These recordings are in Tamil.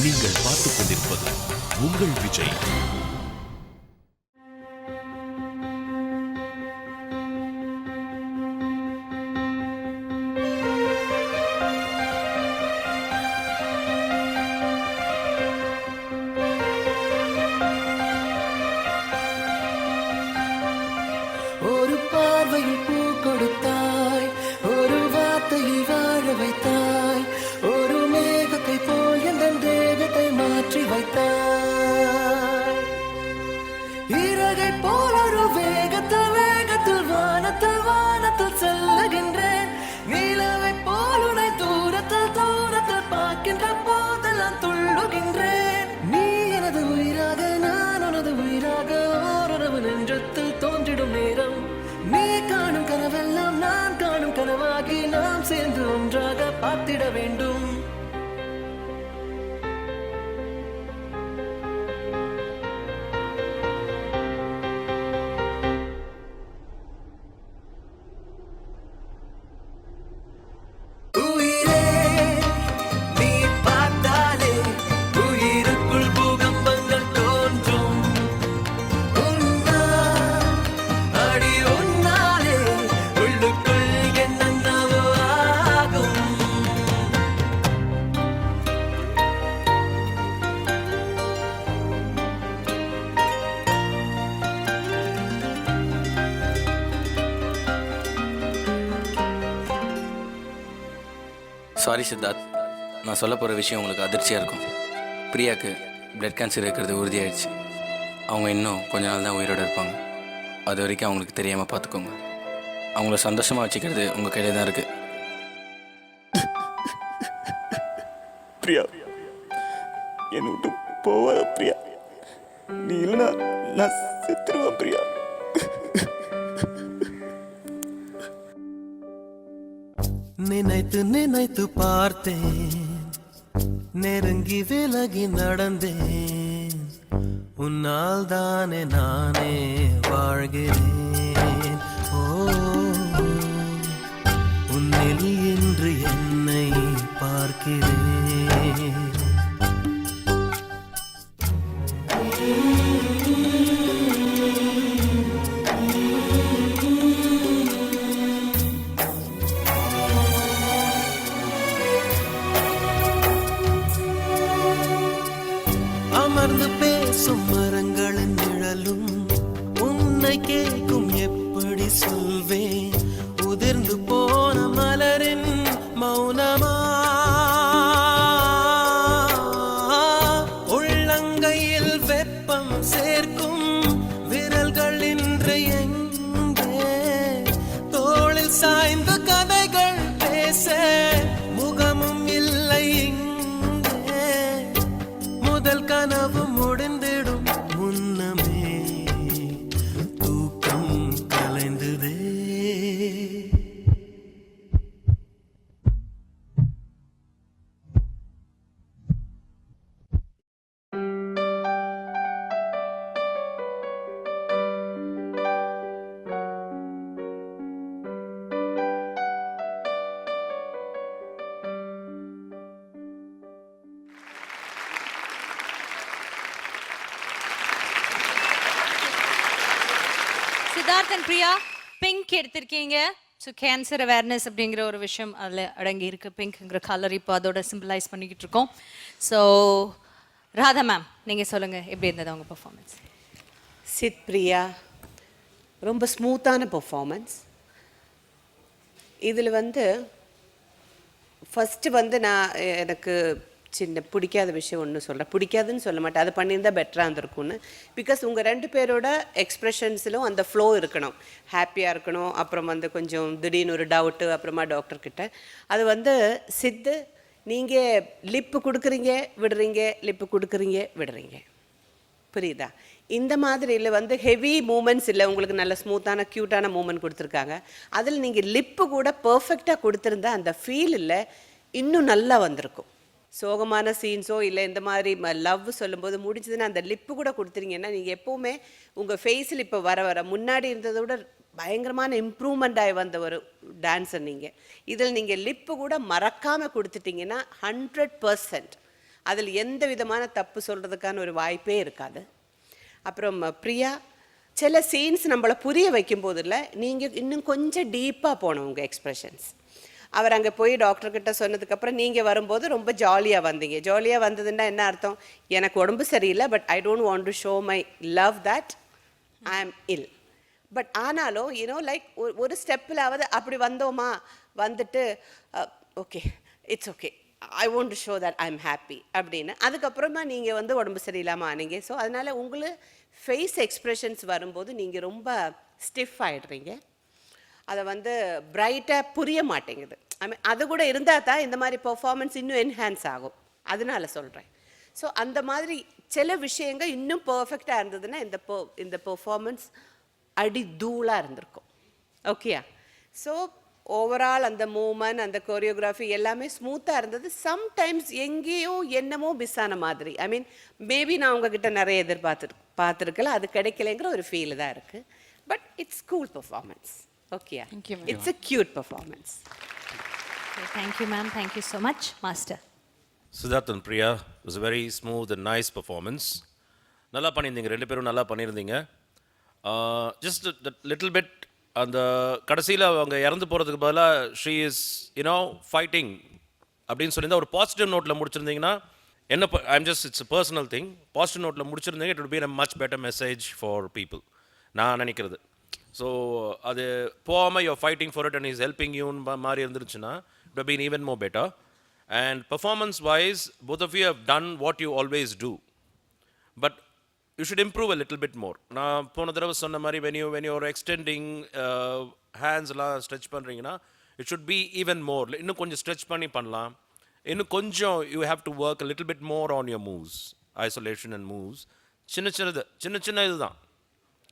நீங்கள் பார்த்துக் கொண்டிருப்பது உங்கள் விஜய். ஒரு பார்வையில் பூ கொடுத்தாய், ஒரு வார்த்தையில் வாழ வைத்தாய், ஒரு மேகத்தை போல் என் தேகத்தை மாற்றி வைத்தாய். இறகை போல் ஒரு வேகத்தில் வேகத்தில் வானத்தில் வானத்தில் செல்லுகின்றேன். நிலவை போல் உன்னை தூரத்தில் தூரத்தில் பார்க்கின்ற போதெல்லாம் துள்ளுகின்றேன். நீ எனது உயிராக நான் உனது உயிராக ஓரளவு நெஞ்சத்தில் தோன்றிடும் நேரம். நீ காணும் கனவெல்லாம் நான் காணும் கனவாகி நாம் சேர்ந்து ஒன்றாக பார்த்திட வேண்டும். உயிரே நீ பார்த்தாலே உயிருக்குள் பூகம்பங்கள் தோன்றும். உன்னால் அடி உன்னாலே உள்ளுக்குள் என்னென்னவோ ஆகும். சாரி சித்தார்த், நான் சொல்ல போகிற விஷயம் உங்களுக்கு அதிர்ச்சியாக இருக்கும். பிரியாவுக்கு பிளட் கேன்சர் இருக்கிறது உறுதியாயிடுச்சு. அவங்க இன்னும் கொஞ்ச நாள் தான் உயிரோடு இருப்பாங்க. அது வரைக்கும் அவங்களுக்கு தெரியாமல் பார்த்துக்கோங்க. அவங்கள சந்தோஷமாக வச்சுக்கிறது உங்கள் கையில் தான் இருக்குது. பிரியா, என்னை விட்டு போவாத பிரியா. நீ இல்லைனா நான் செத்துருவேன் பிரியா. நினைத்து நினைத்து பார்த்தேன், நெருங்கி விலகி நடந்தேன். உன்னால் தானே நானே வாழ்கிறேன். ஓ, உன்னில் இன்று என்னை பார்க்கிறேன். அமர்ந்து பேசும் மரங்களின் நிழலும் உன்னை கேட்கும் எப்படி சொல்வேன். உதிர்ந்து போன மலரின் மௌனமா உள்ளங்கையில் வெப்பம் சேர்க்கும் விரல்கள் இன்று எங்கே. தோளில் சாய்ந்த கதைகள் பேச முகமும் இல்லை இங்கே. முதல் கனவு முடிந்திடும் முன்னமே தூக்கம் கலைந்ததே. சித்தார்த் அண்ட் பிரியா, பிங்க் எடுத்திருக்கீங்க. ஸோ கேன்சர் அவேர்னஸ் அப்படிங்கிற ஒரு விஷயம் அதில் அடங்கி இருக்கு. பிங்க்ங்கிற கலர் இப்போ அதோட சிம்பிளைஸ் பண்ணிக்கிட்டு இருக்கோம். ஸோ ராதா மேம், நீங்கள் சொல்லுங்கள், எப்படி இருந்தது உங்கள் பர்ஃபார்மன்ஸ்? சித், பிரியா, ரொம்ப ஸ்மூத்தான பர்ஃபார்மன்ஸ். இதில் ஃபஸ்ட்டு நான் எனக்கு சின்ன பிடிக்காத விஷயம் ஒன்று சொல்கிறேன். பிடிக்காதுன்னு சொல்ல மாட்டேன், அது பண்ணியிருந்தால் பெட்டராக இருந்திருக்கும்னு. பிகாஸ் உங்கள் 2 பேரோட எக்ஸ்ப்ரெஷன்ஸிலும் அந்த ஃப்ளோ இருக்கணும். ஹாப்பியாக இருக்கணும், அப்புறம் கொஞ்சம் திடீர்னு ஒரு டவுட்டு, அப்புறமா டாக்டர்கிட்ட. அது சித்து, நீங்கள் லிப்பு கொடுக்குறீங்க விடுறீங்க, லிப்பு கொடுக்குறீங்க விடுறீங்க. புரியுதா? இந்த மாதிரி இல்லை ஹெவி மூமெண்ட்ஸ் இல்லை, உங்களுக்கு நல்ல ஸ்மூத்தான க்யூட்டான மூமெண்ட் கொடுத்துருக்காங்க. அதில் நீங்கள் லிப்பு கூட பர்ஃபெக்டாக கொடுத்துருந்தா அந்த ஃபீல் இல்லை இன்னும் நல்லா வந்திருக்கும். சோகமான சீன்ஸோ இல்லை இந்த மாதிரி லவ் சொல்லும்போது முடிஞ்சதுன்னா அந்த லிப்பு கூட கொடுத்துருங்கன்னா நீங்கள் எப்போவுமே உங்கள் ஃபேஸில் இப்போ வர வர முன்னாடி இருந்ததை விட பயங்கரமான இம்ப்ரூவ்மெண்ட் ஆகி வந்த ஒரு டான்ஸர் நீங்கள். இதில் நீங்கள் லிப்பு கூட மறக்காமல் கொடுத்துட்டிங்கன்னா 100% அதில் எந்த விதமான தப்பு சொல்கிறதுக்கான ஒரு வாய்ப்பே இருக்காது. அப்புறம் பிரியா, சில சீன்ஸ் நம்மளை புரிய வைக்கும் போதில் நீங்கள் இன்னும் கொஞ்சம் டீப்பாக போகணும் உங்கள் எக்ஸ்ப்ரெஷன்ஸ். அவர் அங்கே போய் டாக்டர்கிட்ட சொன்னதுக்கப்புறம் நீங்கள் வரும்போது ரொம்ப ஜாலியாக வந்தீங்க. ஜாலியாக வந்ததுன்னா என்ன அர்த்தம்? எனக்கு உடம்பு சரியில்லை, but I don't want to show my love that I ஆம் இல். பட் ஆனாலும் யூனோ லைக் ஒரு ஸ்டெப்பிலாவது அப்படி வந்தோமா, வந்துட்டு okay it's okay, I want to show that I am happy அப்படின்னு. அதுக்கப்புறமா நீங்கள் வந்து உடம்பு சரியில்லாமல் ஆனீங்க. ஸோ அதனால் உங்களுக்கு ஃபேஸ் எக்ஸ்ப்ரெஷன்ஸ் வரும்போது நீங்கள் ரொம்ப ஸ்டிஃப் ஆகிடுறீங்க. அதை வந்து பிரைட்டாக புரிய மாட்டேங்குது. ஐ மீன் அது கூட இருந்தால் தான் இந்த மாதிரி பெர்ஃபார்மன்ஸ் இன்னும் என்ஹான்ஸ் ஆகும். அதனால சொல்கிறேன். ஸோ அந்த மாதிரி சில விஷயங்கள் இன்னும் பர்ஃபெக்டாக இருந்ததுன்னா இந்த பெர்ஃபார்மன்ஸ் அடி தூளாக இருந்திருக்கும். ஓகேயா? ஸோ ஓவரால் அந்த மூமெண்ட், அந்த கோரியோகிராஃபி எல்லாமே ஸ்மூத்தாக இருந்தது. சம்டைம்ஸ் எங்கேயோ என்னமோ மிஸ் ஆன மாதிரி. ஐ மீன் மேபி நான் உங்ககிட்ட நிறைய பார்த்துருக்கலாம், அது கிடைக்கலைங்கிற ஒரு ஃபீல் தான் இருக்குது. But it's cool performance. ஓகேயா? It's a cute performance. Thank you ma'am, thank you so much. Master. Siddharth and Priya, it was a very smooth and nice performance. நல்லா பண்ணியிருந்தீங்க, ரெண்டு பேரும் நல்லா பண்ணியிருந்தீங்க. ஜஸ்ட் லிட்டில் பிட் அந்த கடைசியில் அவங்க இறந்து போகிறதுக்கு பதிலாக ஷீ இஸ் யூனோ ஃபைட்டிங் அப்படின்னு சொல்லியிருந்தா ஒரு பாசிட்டிவ் நோட்டில் முடிச்சிருந்தீங்கன்னா என்ன, I'm just it's personal thing, positive நோட்டில் முடிச்சிருந்தீங்க, it would be a much better message for people நான் நினைக்கிறது. ஸோ அது போகாமல் you fighting for it and is helping யூன்னு மாதிரி இருந்துருச்சுன்னா it would been even more better. And performance wise, both of you have done what you always do, but you should improve a little bit more. நான் போன தடவை சொன்ன மாதிரி when you are extending hands எல்லாம் ஸ்ட்ரெச் பண்ணுறீங்கன்னா it should be even more. இன்னும் கொஞ்சம் ஸ்ட்ரெச் பண்ணி பண்ணலாம். இன்னும் கொஞ்சம் you have to work a little bit more on your moves, isolation and moves. சின்ன இதுதான்.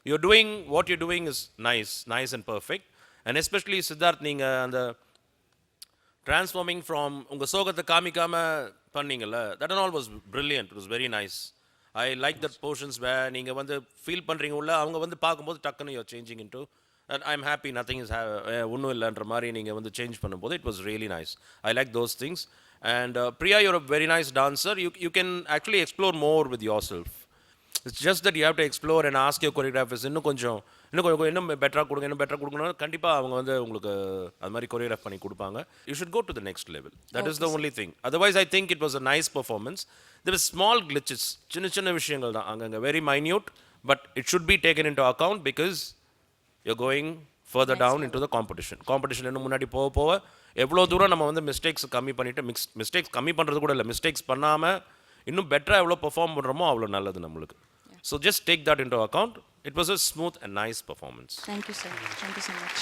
You're doing what you're doing is nice and perfect. And especially Siddharth, நீங்கள் அந்த transforming from உங்கள் சோகத்தை காமிக்காம பண்ணீங்கல்ல, that and all was brilliant. It was very nice. I like that portions where நீங்கள் வந்து ஃபீல் பண்ணுறீங்க உள்ள, அவங்க வந்து பார்க்கும்போது டக்குன்னு you're changing into that I'm happy, nothing is ஒன்றும் இல்லைன்ற மாதிரி நீங்கள் வந்து சேஞ்ச் பண்ணும்போது it was really nice. I like those things. And Priya, you're a very nice dancer. You can actually explore more with yourself. It's just that you have to explore and ask your choreographers இன்னும் பெட்டராக கொடுக்கணும். கண்டிப்பாக அவங்க வந்து உங்களுக்கு அது மாதிரி கொரியோகிராஃப் பண்ணி கொடுப்பாங்க. You should go to the next level. That is the only thing. Otherwise, I think it was a nice performance. There were small glitches, சின்ன விஷயங்கள் தான் அங்கங்க, very minute, but it should be taken into account because you're going further down into the competition. Competition இன்னும் முன்னாடி போக எவ்வளோ தூரம் நம்ம வந்து மிஸ்டேக்ஸ் கம்மி பண்ணிவிட்டு மிஸ்டேக்ஸ் கம்மி பண்ணுறது கூட இல்லை, மிஸ்டேக்ஸ் பண்ணாமல் இன்னும் பெட்டராக எவ்வளோ பெர்ஃபார்ம் பண்ணுறோமோ அவ்வளோ நல்லது நம்மளுக்கு. So just take that into account. It was a smooth and nice performance. Thank you sir. Thank you so much.